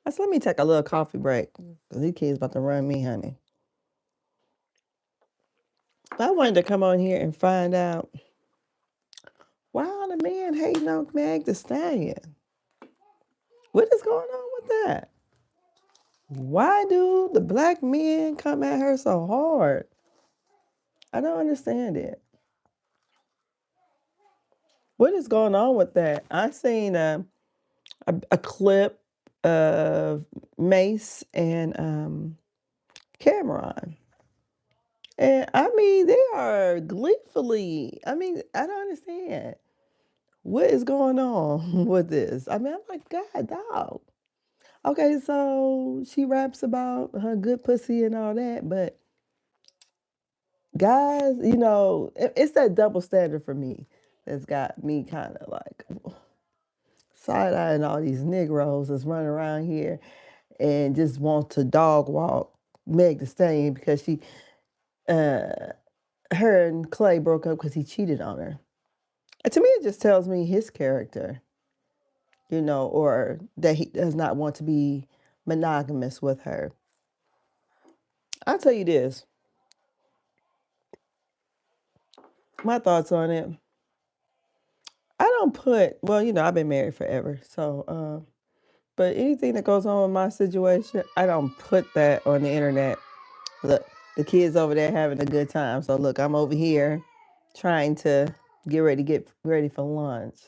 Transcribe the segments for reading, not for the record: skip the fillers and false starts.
I said, let me take a little coffee break. Cause these kids about to run me, honey. I wanted to come on here and find out why all the men hating on Meg the Stallion. What is going on with that? Why do the black men come at her so hard? I don't understand it. What is going on with that? I seen a clip of Mace and Cameron. And I mean, they are gleefully. I mean, I don't understand what is going on with this. I mean, I'm like, God, dog. Okay, so she raps about her good pussy and all that, but guys, it's that double standard for me that's got me kind of like side eyeing all these Negroes that's running around here and just want to dog walk Meg the Stallion because uh, her and Clay broke up because he cheated on her. And to me, it just tells me his character, or that he does not want to be monogamous with her. I'll tell you this, my thoughts on it. I don't put, well, I've been married forever. So, but anything that goes on with my situation, I don't put that on the internet. Look, the kids over there having a good time. So, look, I'm over here trying to get ready for lunch.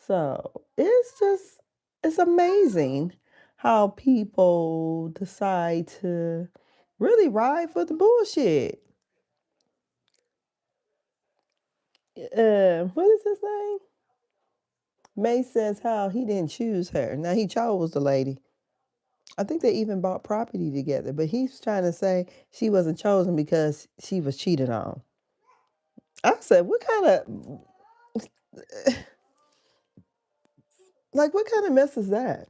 So, it's amazing how people decide to really ride for the bullshit. What is his name? May says how he didn't choose her. Now he chose the lady. I think they even bought property together, but he's trying to say she wasn't chosen because she was cheated on. I said, what kind of what kind of mess is that?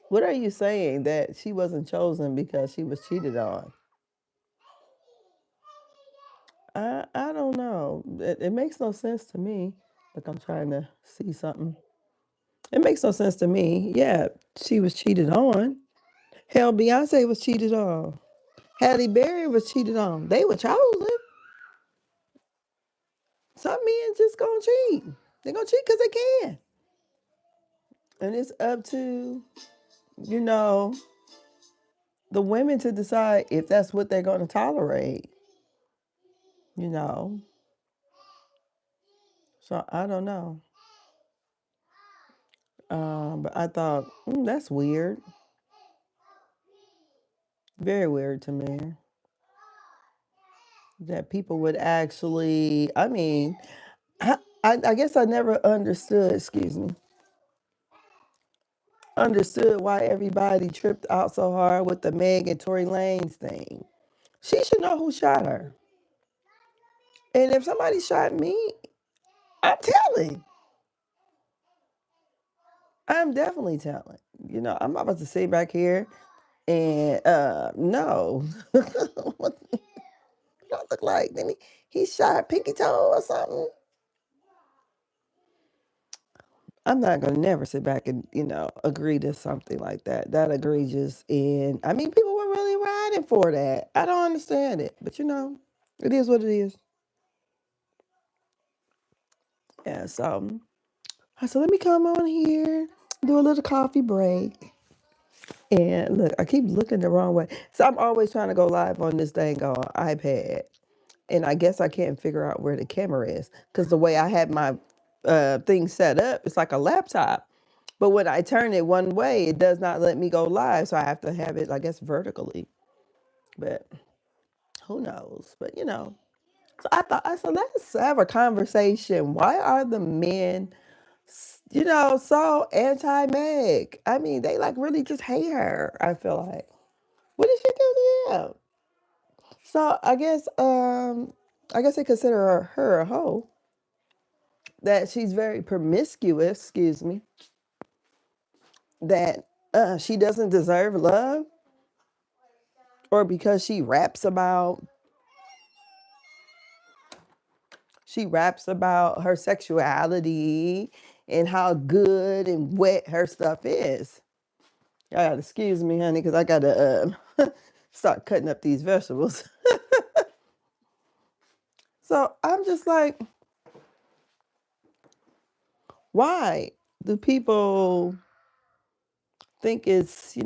What are you saying that she wasn't chosen because she was cheated on? I don't know. It makes no sense to me. Like I'm trying to see something. It makes no sense to me. Yeah, she was cheated on. Hell, Beyonce was cheated on. Halle Berry was cheated on. They were chosen. Some men just gonna cheat. They're gonna cheat because they can. And it's up to, you know, the women to decide if that's what they're gonna tolerate, you know. So I don't know. But I thought, that's weird. Very weird to me. That people would actually, I mean, I guess I never understood, excuse me, understood why everybody tripped out so hard with the Meg and Tory Lanez thing. She should know who shot her. And if somebody shot me, I'm telling. I'm definitely telling. I'm not about to sit back here and no. What do I look like? Then he shot pinky toe or something. I'm not gonna never sit back and, agree to something like that. That egregious, and I mean people were really riding for that. I don't understand it. But it is what it is. Yeah, so I said, let me come on here, do a little coffee break. And look, I keep looking the wrong way. So I'm always trying to go live on this dang on iPad. And I guess I can't figure out where the camera is. Because the way I had my thing set up, it's like a laptop. But when I turn it one way, it does not let me go live. So I have to have it, I guess, vertically. But who knows? But So I said, let's have a conversation. Why are the men so anti Meg? I mean, they like really just hate her, I feel like. What did she do to them? So I guess they consider her a hoe. That she's very promiscuous, excuse me. That she doesn't deserve love, or because she raps about her sexuality and how good and wet her stuff is. Y'all gotta excuse me, honey, because I gotta start cutting up these vegetables. So I'm just like, why do people think it's,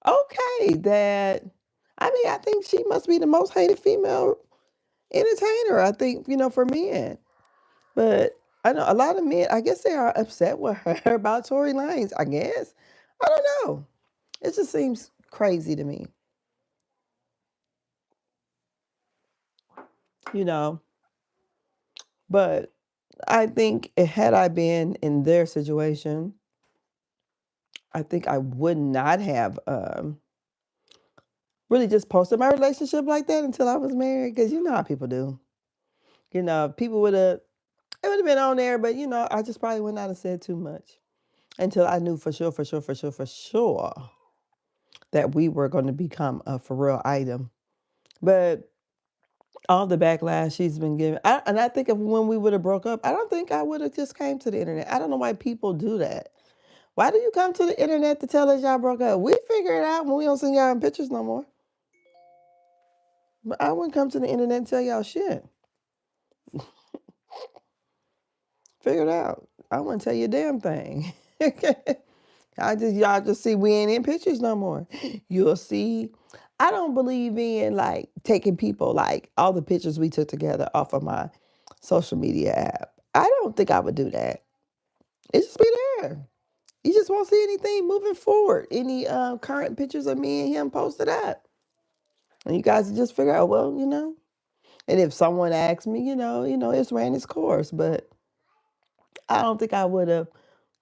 okay that, I mean, I think she must be the most hated female entertainer, I think, for men. But I know a lot of men, I guess they are upset with her about Tory Lanez, I guess. I don't know. It just seems crazy to me, you know. But I think had I been in their situation, I think I would not have really just posted my relationship like that until I was married. Because you know how people do. People it would have been on there, but I just probably would not have said too much until I knew for sure, for sure, for sure, for sure that we were going to become a for real item. But all the backlash she's been given, and I think if when we would have broke up, I don't think I would have just came to the internet. I don't know why people do that. Why do you come to the internet to tell us y'all broke up? We figure it out when we don't send y'all in pictures no more. But I wouldn't come to the internet and tell y'all shit. Figure it out. I wouldn't tell you a damn thing. Y'all just see we ain't in pictures no more. You'll see. I don't believe in like taking people like all the pictures we took together off of my social media app. I don't think I would do that. It just be there. You just won't see anything moving forward. Any current pictures of me and him posted up. And you guys just figure out, well, And if someone asks me, it's ran its course. But I don't think I would have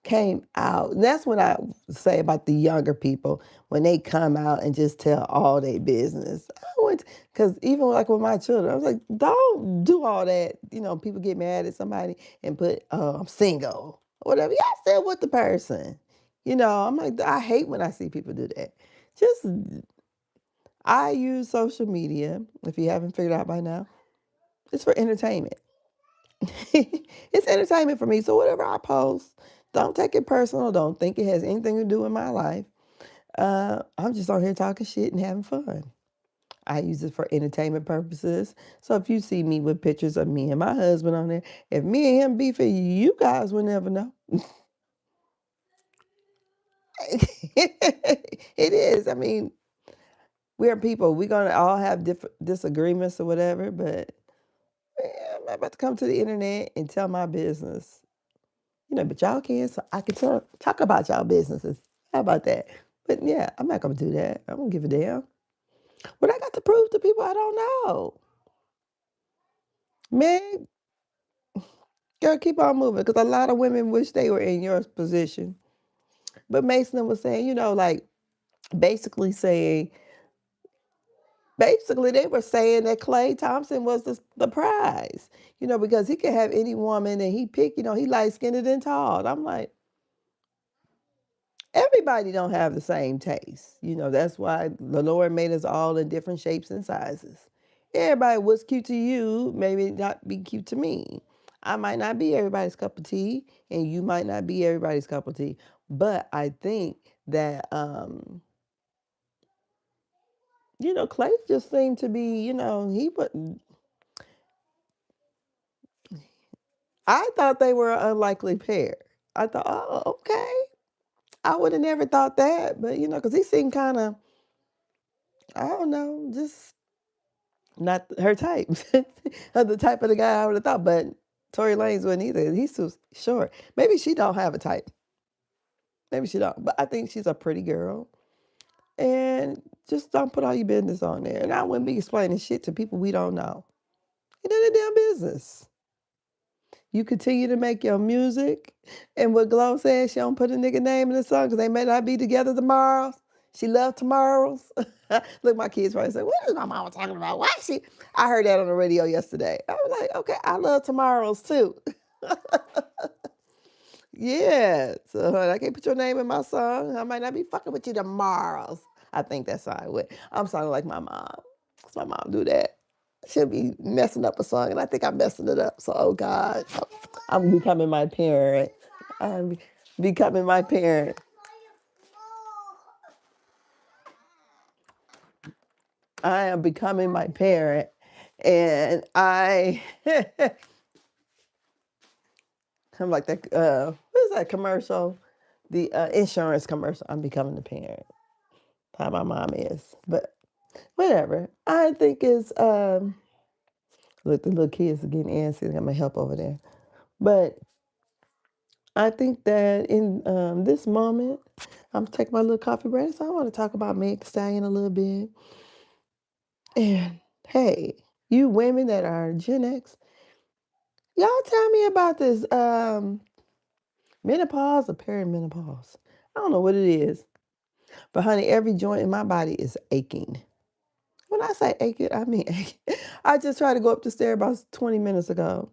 came out. That's what I say about the younger people when they come out and just tell all their business. I would, because even like with my children, I was like, don't do all that. People get mad at somebody and put, I'm single, or whatever. Y'all still with the person. I'm like, I hate when I see people do that. Just, I use social media, if you haven't figured out by now, it's for entertainment. It's entertainment for me. So whatever I post, don't take it personal. Don't think it has anything to do with my life. I'm just on here talking shit and having fun. I use it for entertainment purposes. So if you see me with pictures of me and my husband on there, if me and him beefing, you guys will never know. It is. I mean, we're people. We're gonna all have different disagreements or whatever, but I'm not about to come to the internet and tell my business. But y'all can, so I can talk about y'all businesses. How about that? But yeah, I'm not gonna do that. I don't give a damn. What I got to prove to people I don't know. Man, girl, keep on moving. Because a lot of women wish they were in your position. But Mason was saying, like basically saying, basically they were saying that Klay Thompson was the prize. Because he could have any woman and he pick, he light skinned and tall. I'm like, everybody don't have the same taste. That's why the Lord made us all in different shapes and sizes. Everybody what's cute to you maybe not be cute to me. I might not be everybody's cup of tea, and you might not be everybody's cup of tea. But I think that Klay just seemed to be, he wouldn't. I thought they were an unlikely pair. I thought, oh, okay. I would have never thought that, but because he seemed kind of, I don't know, just not her type. The type of the guy I would have thought, but Tory Lanez wasn't either. He's too short. Maybe she don't have a type. Maybe she don't. But I think she's a pretty girl. And just don't put all your business on there. And I wouldn't be explaining shit to people we don't know. It ain't their damn business. You continue to make your music. And what Glow says, she don't put a nigga name in the song because they may not be together tomorrow. She love tomorrows. Look, my kids probably say, what is my mama talking about? Why is she? I heard that on the radio yesterday. I was like, okay, I love tomorrows too. Yeah. So I can't put your name in my song. I might not be fucking with you tomorrows. I think that's how I would. I'm sounding like my mom. 'Cause my mom do that. She'll be messing up a song, and I think I'm messing it up. So, oh God, I'm becoming my parent. I'm becoming my parent. I am becoming my parent, and I'm like that. What is that commercial? The insurance commercial. I'm becoming the parent. How my mom is, but whatever. I think it's look, the little kids are getting antsy. I got my help over there, but I think that in this moment, I'm taking my little coffee break, so I want to talk about Meg Thee Stallion a little bit. And hey, you women that are Gen X, y'all tell me about this menopause or perimenopause. I don't know what it is, but honey, every joint in my body is aching. When I say aching, I mean aching. I just tried to go up the stair about 20 minutes ago.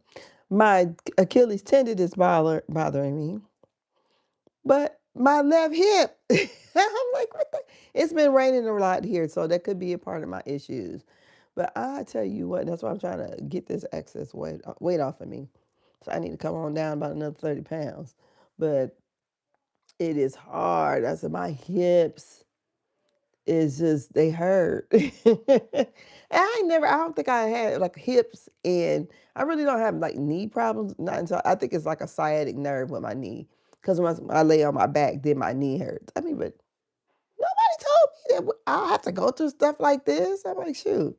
My Achilles tendon is bothering me. But my left hip, I'm like, what the? It's been raining a lot here, so that could be a part of my issues. But I tell you what, that's why I'm trying to get this excess weight off of me. So I need to come on down about another 30 pounds. But it is hard. I said, my hips is just, they hurt. And I don't think I had like hips, and I really don't have like knee problems. Not until I think it's like a sciatic nerve with my knee. Because when I lay on my back, then my knee hurts. I mean, but nobody told me that I'll have to go through stuff like this. I'm like, shoot.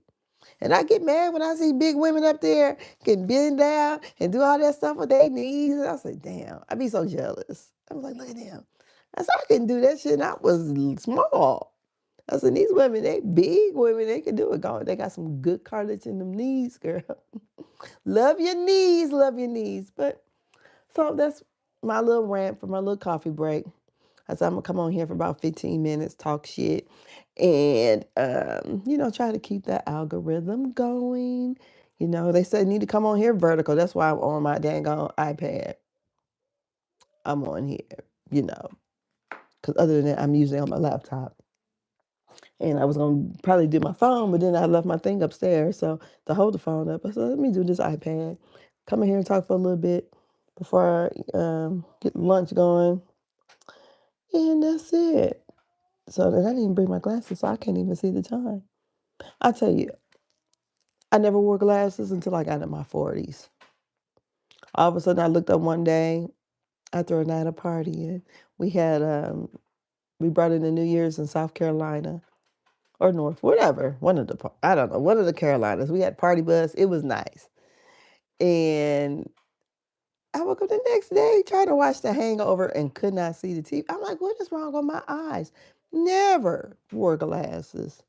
And I get mad when I see big women up there can bend down and do all that stuff with their knees. And I say, damn, I be so jealous. I was like, look at them. I said, I couldn't do that shit. And I was small. I said, these women, they big women, they can do it. They got some good cartilage in them knees, girl. Love your knees, love your knees. But so that's my little rant for my little coffee break. I said, I'm gonna come on here for about 15 minutes, talk shit, and try to keep that algorithm going. They said I need to come on here vertical. That's why I'm on my dang on iPad. I'm on here, because other than that, I'm usually on my laptop. And I was gonna probably do my phone, but then I left my thing upstairs. So to hold the phone up, I said, let me do this iPad. Come in here and talk for a little bit before I get lunch going. And that's it. So then I didn't even bring my glasses, so I can't even see the time. I tell you, I never wore glasses until I got in my 40s. All of a sudden, I looked up one day after a night of partying. We had we brought in the New Year's in South Carolina or North, whatever. I don't know, one of the Carolinas. We had party bus. It was nice. And I woke up the next day trying to watch The Hangover and could not see the TV. I'm like, what is wrong with my eyes? Never wore glasses.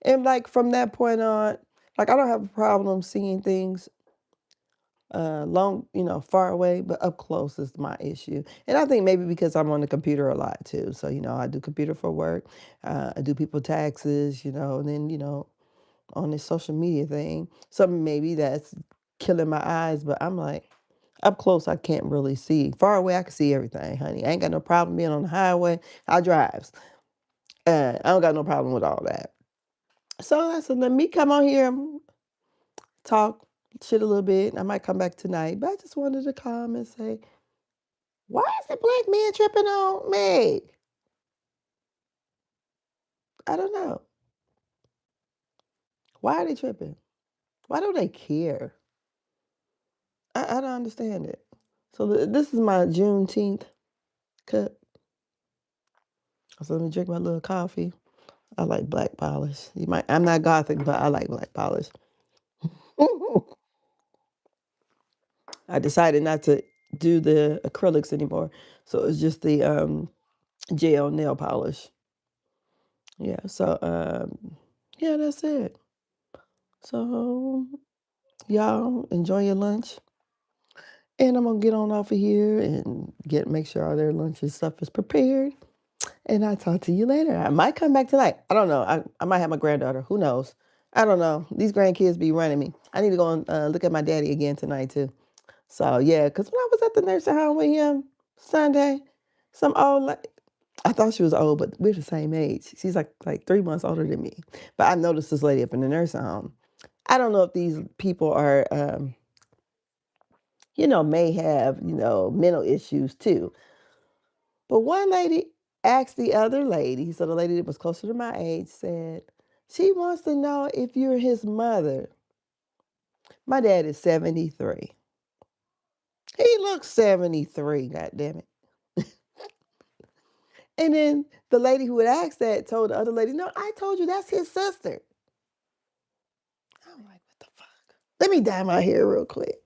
And like from that point on, like I don't have a problem seeing things long, far away, but up close is my issue. And I think maybe because I'm on the computer a lot too. So, I do computer for work. I do people taxes, and then, on this social media thing. So maybe that's killing my eyes, but I'm like, up close, I can't really see. Far away, I can see everything, honey. I ain't got no problem being on the highway. I drives. I don't got no problem with all that. So I said, let me come on here, talk shit a little bit. I might come back tonight, but I just wanted to come and say, why is the black man tripping on Meg? I don't know. Why are they tripping? Why don't they care? I don't understand it. So this is my Juneteenth cup. So let me drink my little coffee. I like black polish. I'm not gothic, but I like black polish. I decided not to do the acrylics anymore. So it's just the gel nail polish. Yeah, so yeah, that's it. So y'all enjoy your lunch. And I'm gonna get on off of here and make sure all their lunch and stuff is prepared. And I'll talk to you later. I might come back tonight. I don't know. I might have my granddaughter. Who knows? I don't know. These grandkids be running me. I need to go and look at my daddy again tonight too. So yeah, because when I was at the nursing home with him Sunday, some old I thought she was old, but we're the same age. She's like 3 months older than me. But I noticed this lady up in the nursing home. I don't know if these people are, may have, mental issues too. But one lady asked the other lady, so the lady that was closer to my age said, she wants to know if you're his mother. My dad is 73. He looks 73, God damn it. And then the lady who had asked that told the other lady, no, I told you that's his sister. I'm like, what the fuck? Let me dye my hair real quick.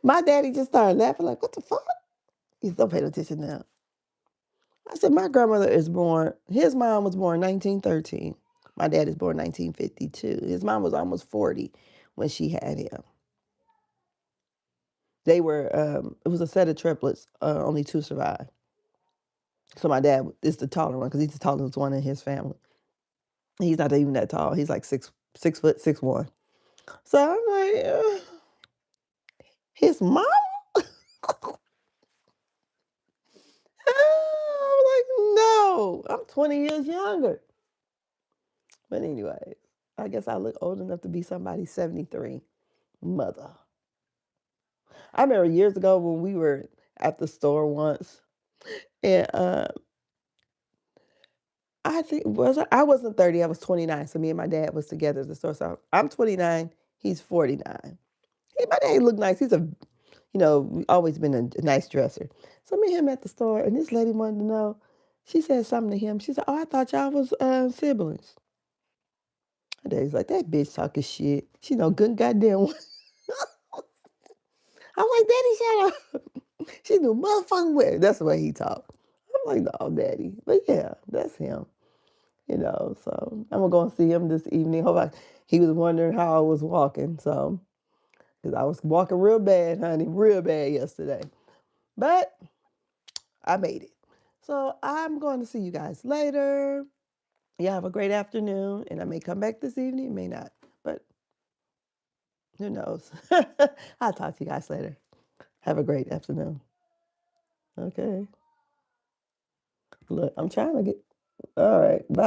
My daddy just started laughing like, what the fuck? He's still paying attention now. I said, my grandmother is born, his mom was born 1913. My dad is born 1952. His mom was almost 40 when she had him. They were, it was a set of triplets, only 2 survived. So my dad is the taller one because he's the tallest one in his family. He's not even that tall. He's like 6', 6'1". So I'm like, his mom? I'm like, no, I'm 20 years younger. But anyway, I guess I look old enough to be somebody's 73 mother. I remember years ago when we were at the store once, and I wasn't 30, I was 29. So me and my dad was together at the store. So I'm 29, he's 49. Hey, my dad looked nice. He's always been a nice dresser. So me and him at the store, and this lady wanted to know. She said something to him. She said, "Oh, I thought y'all was siblings." My daddy's like, "That bitch talking shit. She know good goddamn what." I'm like, "Daddy, shut up." She knew motherfucking well. That's the way he talked. I'm like, "No, Daddy." But yeah, that's him. So I'm gonna go and see him this evening. He was wondering how I was walking. So, because I was walking real bad, honey, real bad yesterday. But I made it. So I'm going to see you guys later. You have a great afternoon, and I may come back this evening, may not, but who knows? I'll talk to you guys later. Have a great afternoon. Okay. Look, I'm trying to get. All right. Bye.